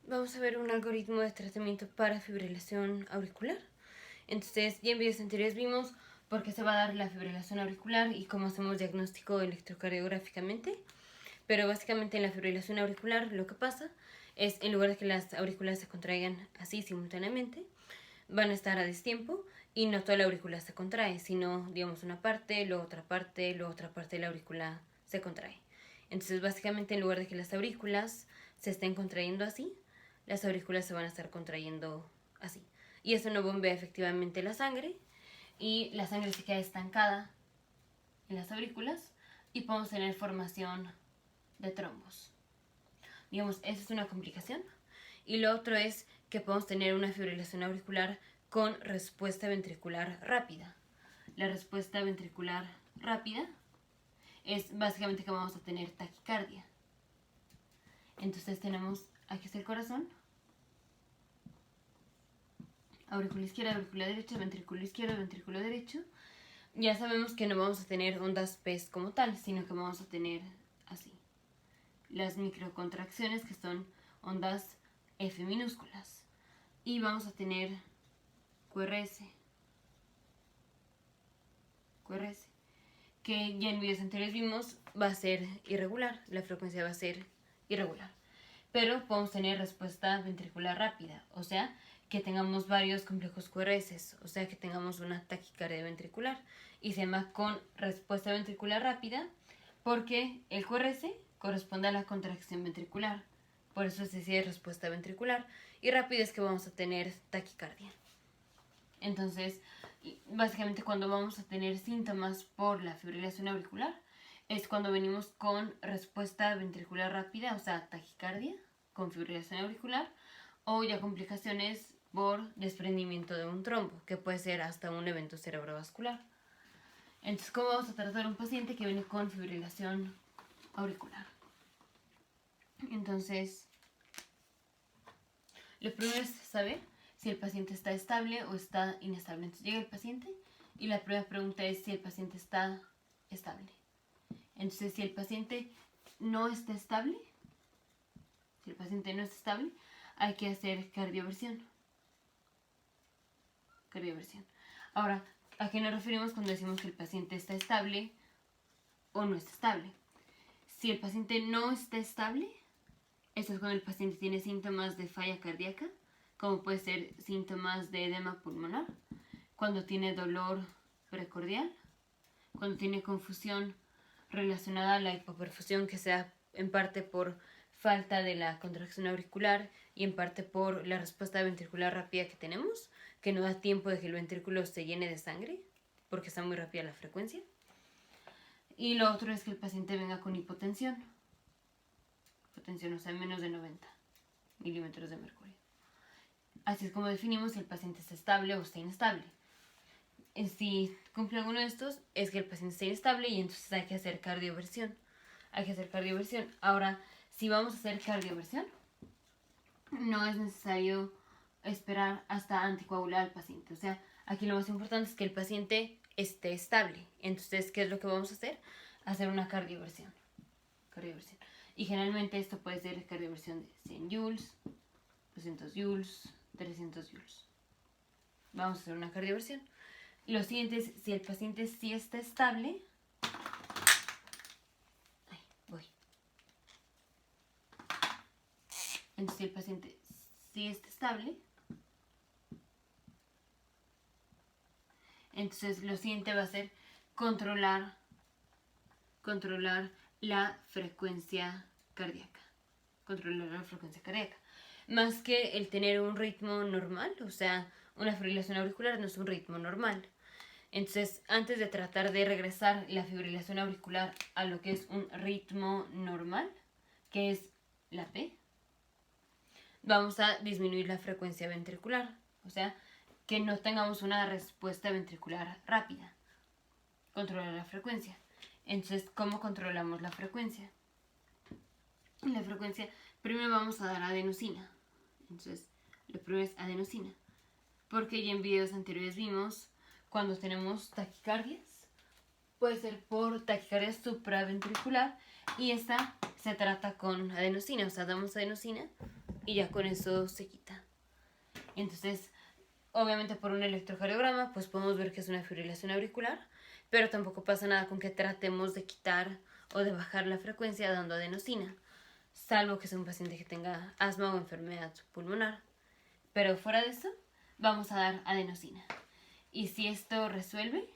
vamos a ver un algoritmo de tratamiento para fibrilación auricular. Entonces, ya en videos anteriores vimos por qué se va a dar la fibrilación auricular y cómo hacemos diagnóstico electrocardiográficamente. Pero básicamente en la fibrilación auricular lo que pasa es, en lugar de que las aurículas se contraigan así simultáneamente, van a estar a destiempo y no toda la aurícula se contrae, sino, digamos, una parte, luego otra parte, luego otra parte de la aurícula se contrae. Entonces, básicamente, en lugar de que las aurículas se estén contrayendo así, las aurículas se van a estar contrayendo así. Y eso no bombea efectivamente la sangre y la sangre se queda estancada en las aurículas y podemos tener formación de trombos. Digamos, esa es una complicación. Y lo otro es que podemos tener una fibrilación auricular con respuesta ventricular rápida. La respuesta ventricular rápida es básicamente que vamos a tener taquicardia. Entonces tenemos, aquí está el corazón, aurícula izquierda, aurícula derecha, ventrículo izquierdo, ventrículo derecho. Ya sabemos que no vamos a tener ondas PES como tal, sino que vamos a tener así las microcontracciones, que son ondas F minúsculas. Y vamos a tener QRS, que ya en videos anteriores vimos va a ser irregular, la frecuencia va a ser irregular. Pero podemos tener respuesta ventricular rápida, o sea, que tengamos varios complejos QRS, o sea, que tengamos una taquicardia ventricular. Y se llama con respuesta ventricular rápida porque el QRS corresponde a la contracción ventricular. Por eso se dice respuesta ventricular. Y rápido es que vamos a tener taquicardia. Entonces, básicamente cuando vamos a tener síntomas por la fibrilación auricular es cuando venimos con respuesta ventricular rápida, o sea, taquicardia con fibrilación auricular, o ya complicaciones por desprendimiento de un trombo, que puede ser hasta un evento cerebrovascular. Entonces, ¿cómo vamos a tratar a un paciente que viene con fibrilación auricular? Entonces, lo primero es saber si el paciente está estable o está inestable. Entonces llega el paciente y la primera pregunta es si el paciente está estable. Entonces, si el paciente no está estable, hay que hacer cardioversión. Ahora, ¿a qué nos referimos cuando decimos que el paciente está estable o no está estable? Si el paciente no está estable, esto es cuando el paciente tiene síntomas de falla cardíaca, como puede ser síntomas de edema pulmonar, cuando tiene dolor precordial, cuando tiene confusión relacionada a la hipoperfusión, que sea en parte por falta de la contracción auricular y en parte por la respuesta ventricular rápida que tenemos, que no da tiempo de que el ventrículo se llene de sangre, porque está muy rápida la frecuencia. Y lo otro es que el paciente venga con hipotensión, o sea, menos de 90 milímetros de mercurio. Así es como definimos si el paciente está estable o está inestable. Si cumple alguno de estos, es que el paciente está inestable y entonces hay que hacer cardioversión. Ahora, si vamos a hacer cardioversión, no es necesario esperar hasta anticoagular al paciente. O sea, aquí lo más importante es que el paciente esté estable. Entonces, ¿qué es lo que vamos a hacer? Hacer una cardioversión. Y generalmente esto puede ser cardioversión de 100 joules, 200 joules, 300 joules. Vamos a hacer una cardioversión. Lo siguiente es, si el paciente sí está estable, entonces si el paciente sí está estable, entonces lo siguiente va a ser controlar la frecuencia cardíaca. Más que el tener un ritmo normal, o sea, una fibrilación auricular no es un ritmo normal. Entonces, antes de tratar de regresar la fibrilación auricular a lo que es un ritmo normal, que es la P, vamos a disminuir la frecuencia ventricular. O sea, que no tengamos una respuesta ventricular rápida. Controlar la frecuencia. Entonces, ¿cómo controlamos la frecuencia? Primero vamos a dar adenosina. Entonces, lo primero es adenosina. Porque ya en videos anteriores vimos cuando tenemos taquicardias, puede ser por taquicardia supraventricular y esta se trata con adenosina, o sea, damos adenosina y ya con eso se quita. Entonces, obviamente por un electrocardiograma, pues podemos ver que es una fibrilación auricular, pero tampoco pasa nada con que tratemos de quitar o de bajar la frecuencia dando adenosina, salvo que sea un paciente que tenga asma o enfermedad pulmonar. Pero fuera de eso, vamos a dar adenosina. Y si esto resuelve,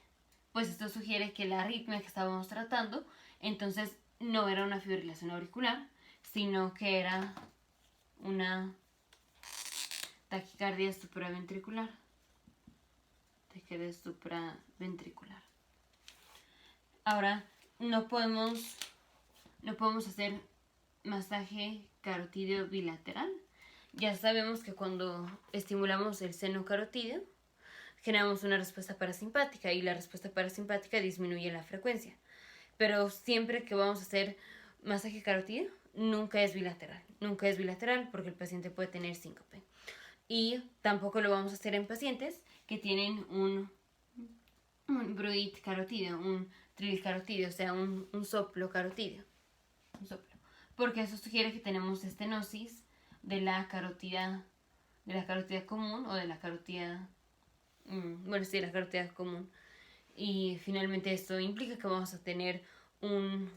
pues esto sugiere que la arritmia que estábamos tratando, entonces no era una fibrilación auricular, sino que era una taquicardia supraventricular. Taquicardia supraventricular. Ahora, no podemos hacer masaje carotídeo bilateral. Ya sabemos que cuando estimulamos el seno carotídeo, generamos una respuesta parasimpática y la respuesta parasimpática disminuye la frecuencia. Pero siempre que vamos a hacer masaje carotídeo, nunca es bilateral. Nunca es bilateral porque el paciente puede tener síncope. Y tampoco lo vamos a hacer en pacientes que tienen un bruit carotídeo, un tril carotídeo, o sea, un soplo carotídeo. Un soplo. Porque eso sugiere que tenemos estenosis de la carótida común o de la carótida, de la carótida común. Y finalmente esto implica que vamos a tener un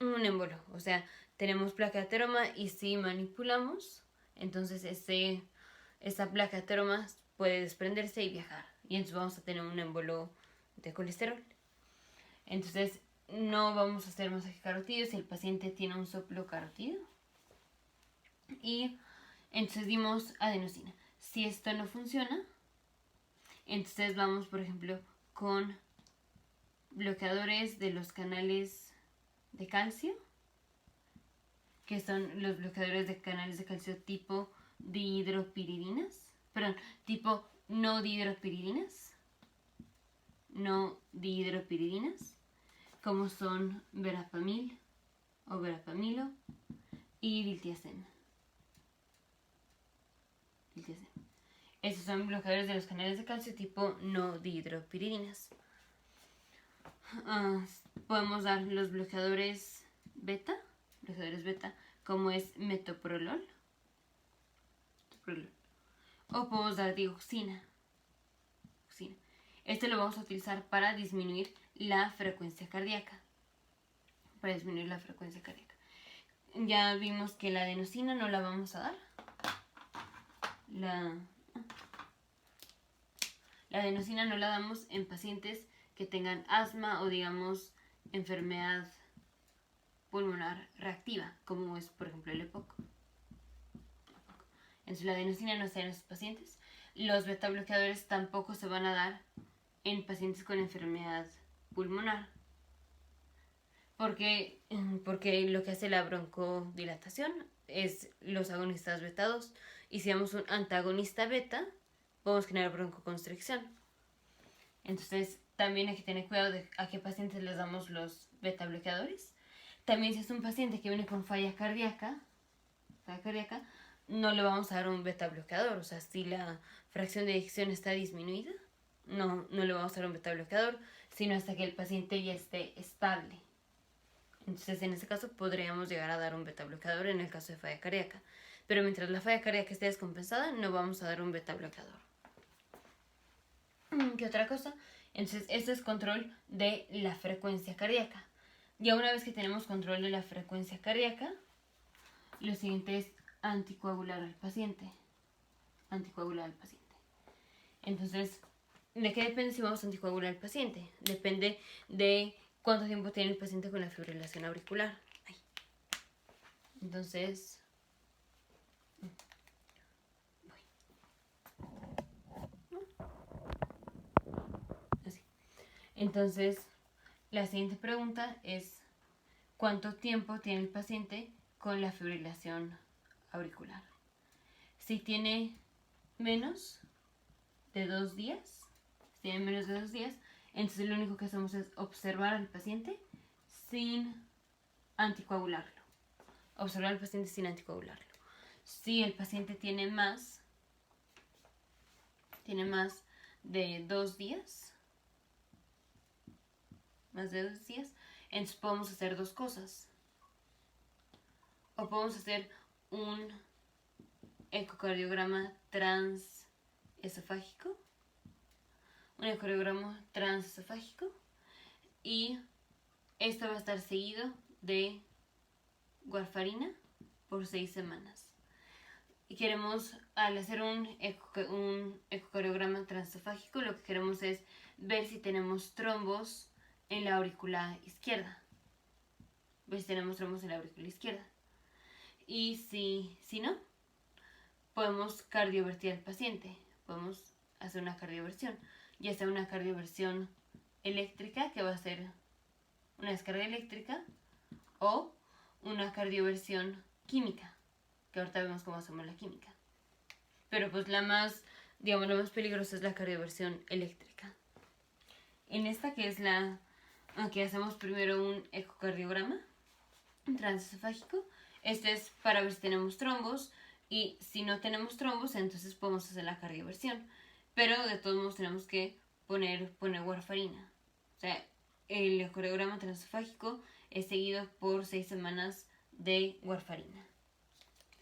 émbolo, o sea, tenemos placa de ateroma y si manipulamos, entonces esa placa de ateroma puede desprenderse y viajar y entonces vamos a tener un émbolo de colesterol. Entonces no vamos a hacer masaje carotídeo si el paciente tiene un soplo carotídeo y entonces dimos adenosina. Si esto no funciona, entonces vamos por ejemplo con bloqueadores de los canales de calcio, que son los bloqueadores de canales de calcio tipo dihidropiridinas, tipo no dihidropiridinas, como son verapamil o verapamilo y diltiazem. Estos son bloqueadores de los canales de calcio tipo no dihidropiridinas. Podemos dar los bloqueadores beta, como es metoprolol, o podemos dar dioxina. Este lo vamos a utilizar para disminuir la frecuencia cardíaca. Ya vimos que la adenosina no la vamos a dar. La adenosina no la damos en pacientes que tengan asma o digamos enfermedad pulmonar reactiva, como es por ejemplo el EPOC. Entonces la adenosina no se da en esos pacientes. Los beta bloqueadores tampoco se van a dar en pacientes con enfermedad pulmonar. Porque lo que hace la broncodilatación es los agonistas beta 2. Y si damos un antagonista beta, podemos generar broncoconstricción. Entonces también hay que tener cuidado de a qué pacientes les damos los beta bloqueadores. También si es un paciente que viene con falla cardíaca, no le vamos a dar un beta bloqueador. O sea, si la fracción de eyección está disminuida, no le vamos a dar un beta bloqueador, sino hasta que el paciente ya esté estable. Entonces, en ese caso, podríamos llegar a dar un beta bloqueador en el caso de falla cardíaca. Pero mientras la falla cardíaca esté descompensada, no vamos a dar un beta bloqueador. ¿Qué otra cosa? Entonces, esto es control de la frecuencia cardíaca. Ya una vez que tenemos control de la frecuencia cardíaca, lo siguiente es anticoagular al paciente. Entonces, ¿de qué depende si vamos a anticoagular al paciente? Depende de cuánto tiempo tiene el paciente con la fibrilación auricular. Entonces, la siguiente pregunta es ¿cuánto tiempo tiene el paciente con la fibrilación auricular? Si tiene menos de 2 días, entonces lo único que hacemos es observar al paciente sin anticoagularlo. Si el paciente tiene más de 2 días, entonces podemos hacer dos cosas. O podemos hacer un ecocardiograma transesofágico. Y esto va a estar seguido de warfarina por 6 semanas. Y queremos, al hacer un ecocardiograma transesofágico, lo que queremos es ver si tenemos trombos en la aurícula izquierda. Y si no, podemos cardiovertir al paciente. Podemos hacer una cardioversión, ya sea una cardioversión eléctrica, que va a ser una descarga eléctrica, o una cardioversión química, que ahorita vemos cómo hacemos la química. Pero pues la más peligrosa es la cardioversión eléctrica. En esta, que es la que hacemos primero un ecocardiograma transesofágico, este es para ver si tenemos trombos, y si no tenemos trombos, entonces podemos hacer la cardioversión. Pero de todos modos tenemos que poner warfarina. O sea, el ecocardiograma transesofágico es seguido por 6 semanas de warfarina.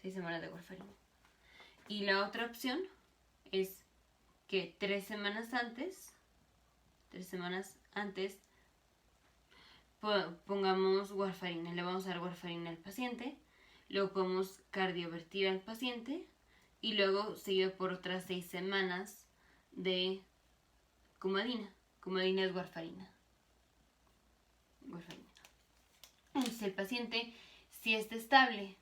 6 semanas de warfarina. Y la otra opción es que 3 semanas antes pongamos warfarina. Le vamos a dar warfarina al paciente, luego podemos cardiovertir al paciente, y luego seguido por otras 6 semanas de cumadina. Cumadina es warfarina. Entonces el paciente, si está estable,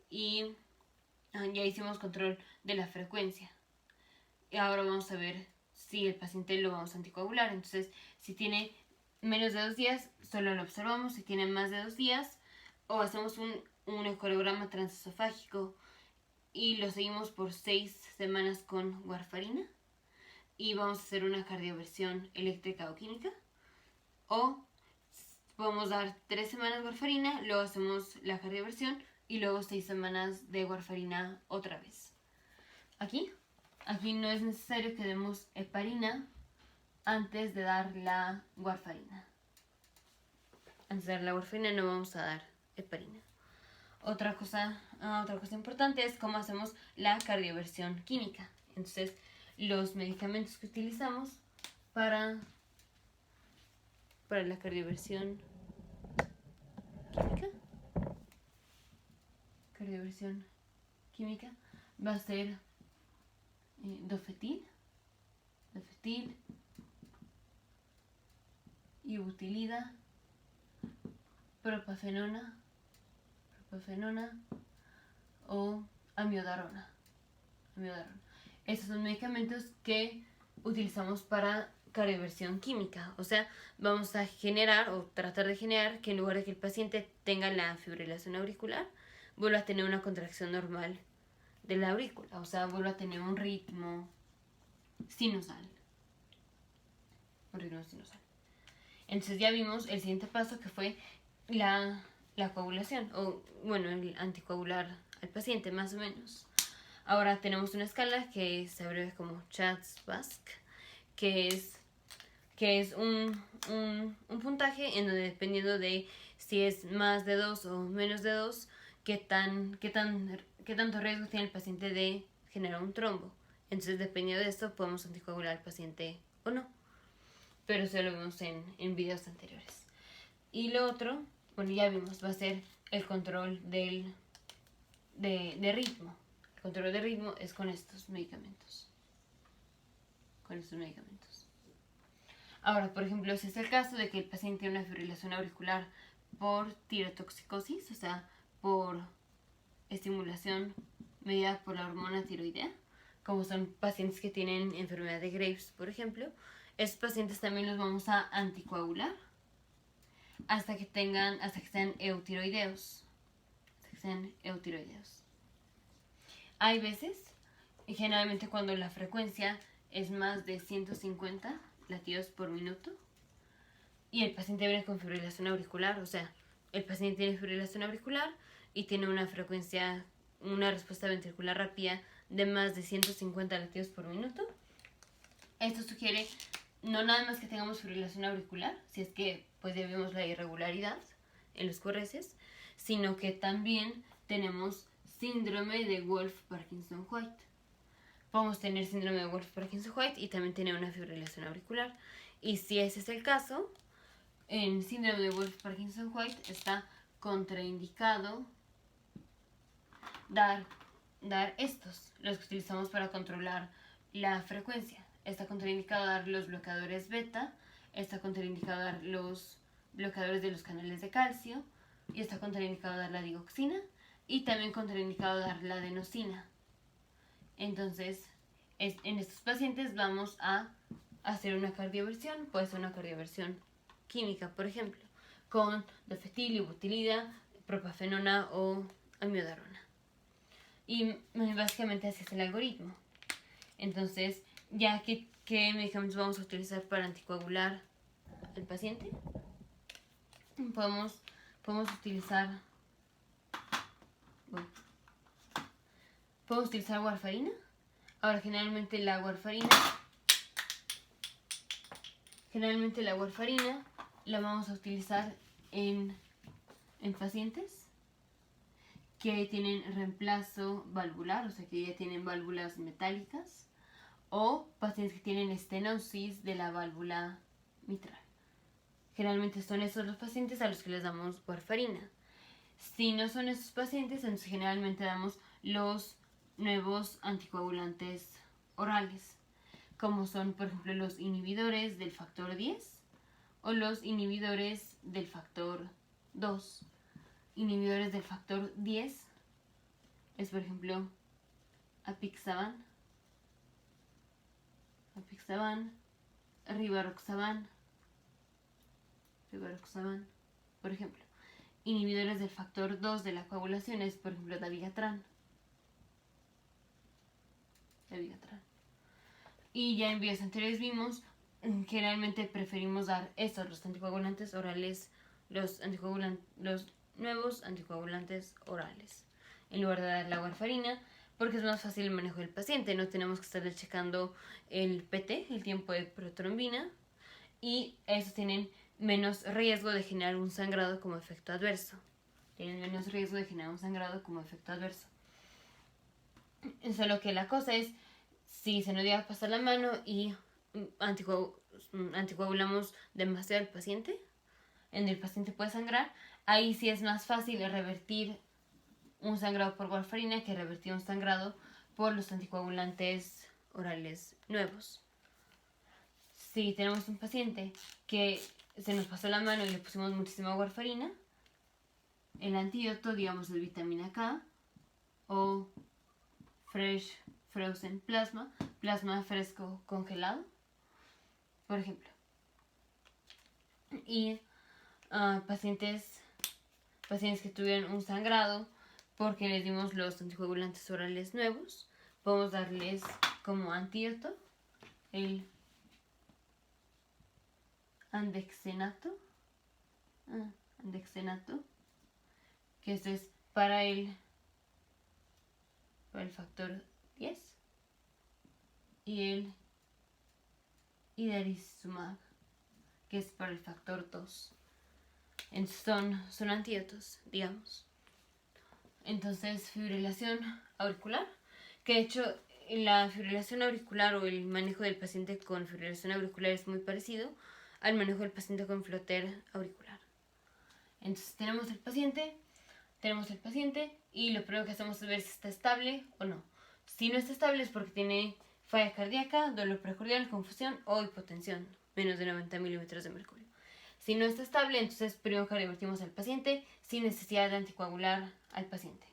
y ya hicimos control de la frecuencia, y ahora vamos a ver si el paciente lo vamos a anticoagular. Entonces, si tiene menos de 2 días, solo lo observamos. Si tiene más de 2 días, o hacemos un ecocardiograma transesofágico y lo seguimos por 6 semanas con warfarina, y vamos a hacer una cardioversión eléctrica o química, o podemos dar 3 semanas warfarina, luego hacemos la cardioversión, y luego 6 semanas de warfarina otra vez. Aquí no es necesario que demos heparina antes de dar la warfarina. Antes de dar la warfarina no vamos a dar heparina. Otra cosa importante es cómo hacemos la cardioversión química. Entonces, los medicamentos que utilizamos para la cardioversión química va a ser dofetil, ibutilida, propafenona o amiodarona. Estos son medicamentos que utilizamos para cardioversión química. O sea, vamos a generar o tratar de generar que en lugar de que el paciente tenga la fibrilación auricular, vuelva a tener una contracción normal de la aurícula. O sea, vuelva a tener un ritmo sinusal. Entonces ya vimos el siguiente paso, que fue la coagulación, o bueno, el anticoagular al paciente, más o menos. Ahora tenemos una escala que se abrevia como CHA2-VASc, que es un puntaje en donde, dependiendo de si es más de 2 o menos de 2, qué tanto riesgo tiene el paciente de generar un trombo. Entonces, dependiendo de esto, podemos anticoagular al paciente o no. Pero eso lo vimos en videos anteriores. Y lo otro, bueno, ya vimos, va a ser el control de ritmo. El control de ritmo es con estos medicamentos. Ahora, por ejemplo, si es el caso de que el paciente tiene una fibrilación auricular por tirotoxicosis, o sea, por estimulación mediada por la hormona tiroidea, como son pacientes que tienen enfermedad de Graves, por ejemplo, estos pacientes también los vamos a anticoagular hasta que sean eutiroideos. Hay veces, y generalmente cuando la frecuencia es más de 150 latidos por minuto y el paciente viene con fibrilación auricular, o sea, el paciente tiene fibrilación auricular y tiene una respuesta ventricular rápida de más de 150 latidos por minuto. Esto sugiere no nada más que tengamos fibrilación auricular, si es que pues ya vimos la irregularidad en los QRS, sino que también tenemos síndrome de Wolff-Parkinson-White. Podemos tener síndrome de Wolff-Parkinson-White y también tener una fibrilación auricular. Y si ese es el caso, en síndrome de Wolff-Parkinson-White está contraindicado dar estos, los que utilizamos para controlar la frecuencia. Está contraindicado dar los bloqueadores beta, está contraindicado dar los bloqueadores de los canales de calcio, y está contraindicado dar la digoxina, y también contraindicado dar la adenosina. Entonces, en estos pacientes vamos a hacer una cardioversión, puede ser una cardioversión química, por ejemplo, con dofetil, ibutilida, propafenona o amiodarona. Y básicamente así es el algoritmo. Entonces, ya que ¿qué medicamentos vamos a utilizar para anticoagular al paciente? Podemos utilizar warfarina. Ahora, generalmente la warfarina la vamos a utilizar en pacientes que tienen reemplazo valvular, o sea que ya tienen válvulas metálicas, o pacientes que tienen estenosis de la válvula mitral. Generalmente son esos los pacientes a los que les damos warfarina. Si no son esos pacientes, entonces generalmente damos los nuevos anticoagulantes orales, como son, por ejemplo, los inhibidores del factor 10 o los inhibidores del factor 2. Inhibidores del factor 10 es, por ejemplo, apixaban, rivaroxaban, por ejemplo. Inhibidores del factor 2 de la coagulación es, por ejemplo, dabigatran. Y ya en videos anteriores vimos que generalmente preferimos dar estos, los anticoagulantes orales, los nuevos anticoagulantes orales, en lugar de dar la warfarina, porque es más fácil el manejo del paciente. No tenemos que estarle checando el PT, el tiempo de protrombina, y esos tienen menos riesgo de generar un sangrado como efecto adverso. Solo que la cosa es, si se nos llega a pasar la mano y anticoagulamos demasiado al paciente, en el paciente puede sangrar, ahí sí es más fácil revertir un sangrado por warfarina que revertir un sangrado por los anticoagulantes orales nuevos. Si tenemos un paciente que se nos pasó la mano y le pusimos muchísima warfarina, el antídoto, digamos, es vitamina K o frozen plasma fresco congelado, por ejemplo. Y pacientes que tuvieron un sangrado porque les dimos los anticoagulantes orales nuevos, podemos darles como antídoto el andexenato, que esto es para el factor 10, y el idarizumab, que es para el factor 2. Entonces son antídotos, digamos. Entonces, fibrilación auricular, que de hecho la fibrilación auricular o el manejo del paciente con fibrilación auricular es muy parecido al manejo del paciente con floter auricular. Entonces tenemos el paciente y lo primero que hacemos es ver si está estable o no. Si no está estable es porque tiene falla cardíaca, dolor precordial, confusión o hipotensión, menos de 90 milímetros de mercurio. Si no está estable, entonces primero cardiovertimos al paciente sin necesidad de anticoagular al paciente.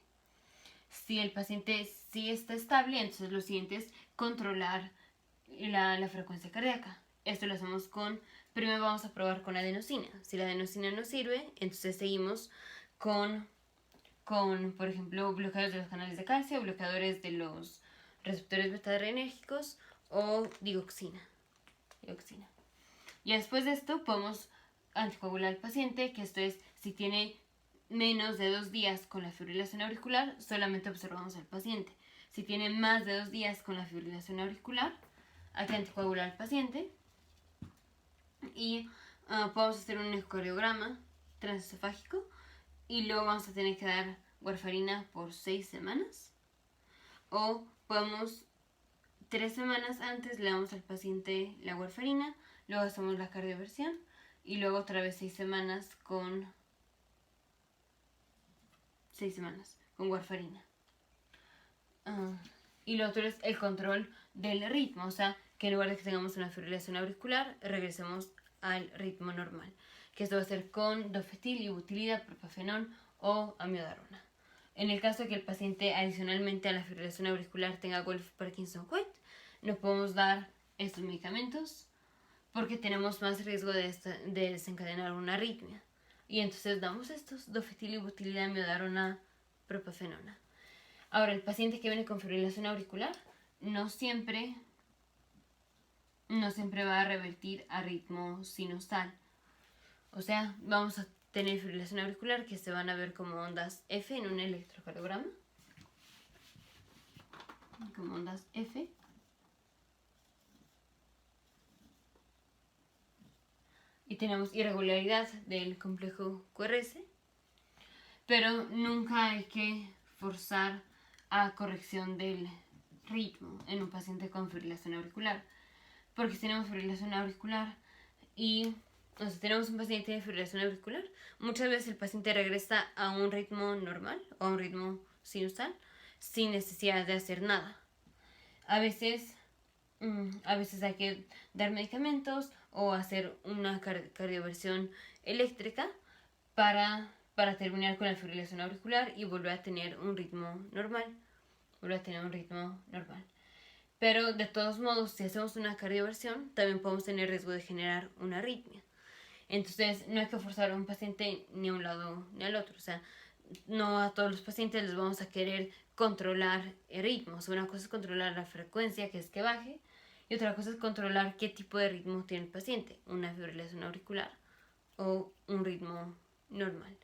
Si el paciente sí está estable, entonces lo siguiente es controlar la frecuencia cardíaca. Esto lo hacemos primero vamos a probar con adenosina. Si la adenosina no sirve, entonces seguimos con por ejemplo, bloqueadores de los canales de calcio, bloqueadores de los receptores beta-adrenérgicos o digoxina. Y después de esto podemos anticoagular al paciente, que esto es si tiene menos de 2 días con la fibrilación auricular, solamente observamos al paciente. Si tiene más de 2 días con la fibrilación auricular, hay que anticoagular al paciente. Y podemos hacer un ecocardiograma transesofágico y luego vamos a tener que dar warfarina por 6 semanas. O podemos 3 semanas antes le damos al paciente la warfarina, luego hacemos la cardioversión y luego otra vez 6 semanas con warfarina. Y lo otro es el control del ritmo, o sea, que en lugar de que tengamos una fibrilación auricular, regresemos al ritmo normal. Que esto va a ser con dofetil, ibutilida, propafenón o amiodarona. En el caso de que el paciente adicionalmente a la fibrilación auricular tenga Wolff-Parkinson-White, no podemos dar estos medicamentos porque tenemos más riesgo de desencadenar una arritmia. Y entonces damos estos, dofetil, ibutilida, amiodarona, propafenona. Ahora, el paciente que viene con fibrilación auricular no siempre va a revertir a ritmo sinusal. O sea, vamos a tener fibrilación auricular que se van a ver como ondas F en un electrocardiograma. Como ondas F. Y tenemos irregularidad del complejo QRS. Pero nunca hay que forzar a corrección del ritmo en un paciente con fibrilación auricular. Porque si tenemos fibrilación auricular y tenemos un paciente que tiene fibrilación auricular, muchas veces el paciente regresa a un ritmo normal o a un ritmo sinusal sin necesidad de hacer nada. A veces hay que dar medicamentos o hacer una cardioversión eléctrica para terminar con la fibrilación auricular y volver a tener un ritmo normal. Pero de todos modos, si hacemos una cardioversión, también podemos tener riesgo de generar una arritmia. Entonces, no hay que forzar a un paciente ni a un lado ni al otro. O sea, no a todos los pacientes les vamos a querer controlar el ritmo. O sea, una cosa es controlar la frecuencia, que es que baje, y otra cosa es controlar qué tipo de ritmo tiene el paciente, una fibrilación auricular o un ritmo normal.